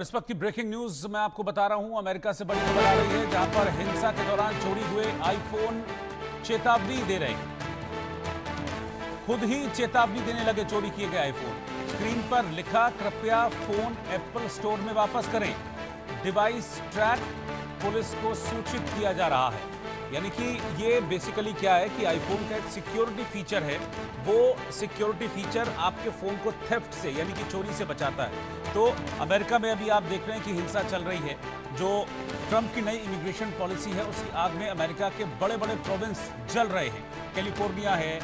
इस वक्त की ब्रेकिंग न्यूज मैं आपको बता रहा हूं। अमेरिका से बड़ी खबर आ रही है, जहां पर हिंसा के दौरान चोरी हुए आईफोन चेतावनी दे रहे हैं। खुद ही चेतावनी देने लगे चोरी किए गए आईफोन। स्क्रीन पर लिखा, कृपया फोन एप्पल स्टोर में वापस करें। डिवाइस ट्रैक, पुलिस को सूचित किया जा रहा है। यानी कि ये बेसिकली क्या है कि आईफोन का एक सिक्योरिटी फीचर है। वो सिक्योरिटी फीचर आपके फोन को थेफ्ट से यानी कि चोरी से बचाता है। तो अमेरिका में अभी आप देख रहे हैं कि हिंसा चल रही है। जो ट्रंप की नई इमिग्रेशन पॉलिसी है, उसकी आग में अमेरिका के बड़े बड़े प्रोविंस जल रहे हैं। कैलिफोर्निया है,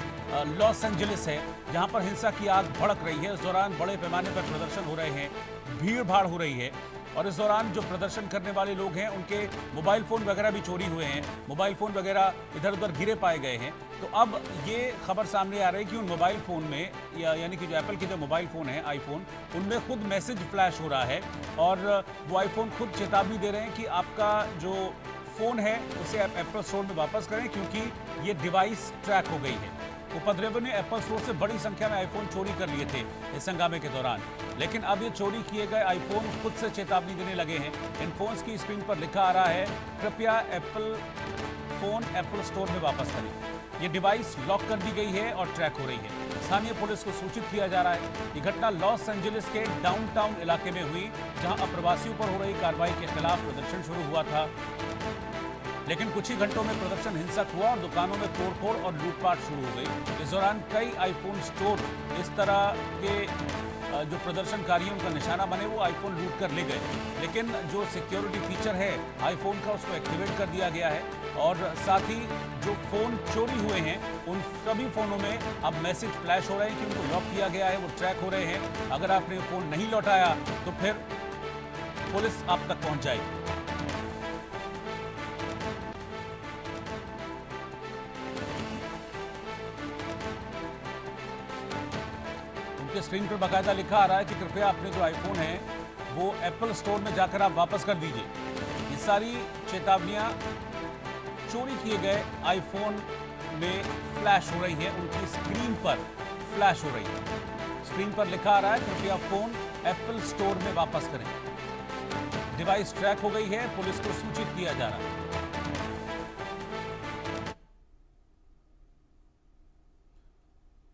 लॉस एंजलिस है, जहां पर हिंसा की आग भड़क रही है। इस दौरान बड़े पैमाने पर प्रदर्शन हो रहे हैं, भीड़ भाड़ हो रही है। और इस दौरान जो प्रदर्शन करने वाले लोग हैं, उनके मोबाइल फ़ोन वगैरह भी चोरी हुए हैं। मोबाइल फ़ोन वगैरह इधर उधर गिरे पाए गए हैं। तो अब ये खबर सामने आ रही है कि उन मोबाइल फ़ोन में यानी कि जो एप्पल के जो मोबाइल फ़ोन है, आईफोन, उनमें खुद मैसेज फ्लैश हो रहा है। और वो आईफोन खुद चेतावनी दे रहे हैं कि आपका जो फ़ोन है उसे आप एप्पल स्टोर में वापस करें, क्योंकि ये डिवाइस ट्रैक हो गई है। उपद्रवियों ने एप्पल स्टोर से बड़ी संख्या में आईफोन चोरी कर लिए थे इस हंगामे के दौरान। लेकिन अब ये चोरी किए गए आईफोन खुद से चेतावनी देने लगे हैं। इन फोन्स की स्क्रीन पर लिखा आ रहा है, कृपया फोन एप्पल स्टोर में वापस करें। ये डिवाइस लॉक कर दी गई है और ट्रैक हो रही है। स्थानीय पुलिस को सूचित किया जा रहा है। ये घटना लॉस एंजलिस के डाउनटाउन इलाके में हुई, जहां अप्रवासियों पर हो रही कार्रवाई के खिलाफ प्रदर्शन शुरू हुआ था। लेकिन कुछ ही घंटों में प्रदर्शन हिंसक हुआ और दुकानों में तोड़फोड़ और लूटपाट शुरू हो गई। इस दौरान कई आईफोन स्टोर इस तरह के जो प्रदर्शनकारियों का निशाना बने, वो आईफोन लूट कर ले गए। लेकिन जो सिक्योरिटी फीचर है आईफोन का, उसको एक्टिवेट कर दिया गया है। और साथ ही जो फ़ोन चोरी हुए हैं, उन सभी फ़ोनों में अब मैसेज फ्लैश हो रहे हैं कि उनको लॉक किया गया है, वो ट्रैक हो रहे हैं। अगर आपने फ़ोन नहीं लौटाया तो फिर पुलिस आप तक पहुंच जाएगी। उनके स्क्रीन पर बाकायदा लिखा आ रहा है कि कृपया अपने जो आईफोन है वो एप्पल स्टोर में जाकर आप वापस कर दीजिए। ये सारी चेतावनियां चोरी किए गए आईफोन में फ्लैश हो रही है, उनकी स्क्रीन पर फ्लैश हो रही है। स्क्रीन पर लिखा आ रहा है, कृपया फोन एप्पल स्टोर में वापस करें। डिवाइस ट्रैक हो गई है, पुलिस को सूचित किया जा रहा है।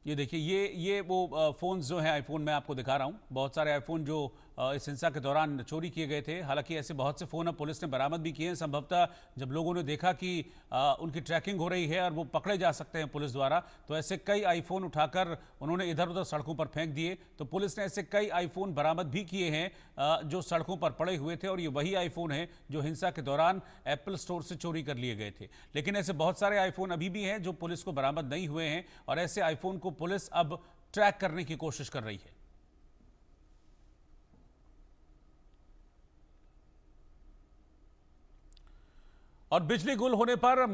ये देखिए, ये वो फ़ोन्स जो हैं आईफोन मैं आपको दिखा रहा हूँ। बहुत सारे आईफोन जो इस हिंसा के दौरान चोरी किए गए थे। हालांकि ऐसे बहुत से फ़ोन अब पुलिस ने बरामद भी किए हैं। संभवतः जब लोगों ने देखा कि उनकी ट्रैकिंग हो रही है और वो पकड़े जा सकते हैं पुलिस द्वारा, तो ऐसे कई आईफोन उठाकर उन्होंने इधर उधर सड़कों पर फेंक दिए। तो पुलिस ने ऐसे कई आईफोन बरामद भी किए हैं जो सड़कों पर पड़े हुए थे। और ये वही आईफोन है जो हिंसा के दौरान एप्पल स्टोर से चोरी कर लिए गए थे। लेकिन ऐसे बहुत सारे आईफोन अभी भी हैं जो पुलिस को बरामद नहीं हुए हैं, और ऐसे आईफोन को पुलिस अब ट्रैक करने की कोशिश कर रही है। और बिजली गुल होने पर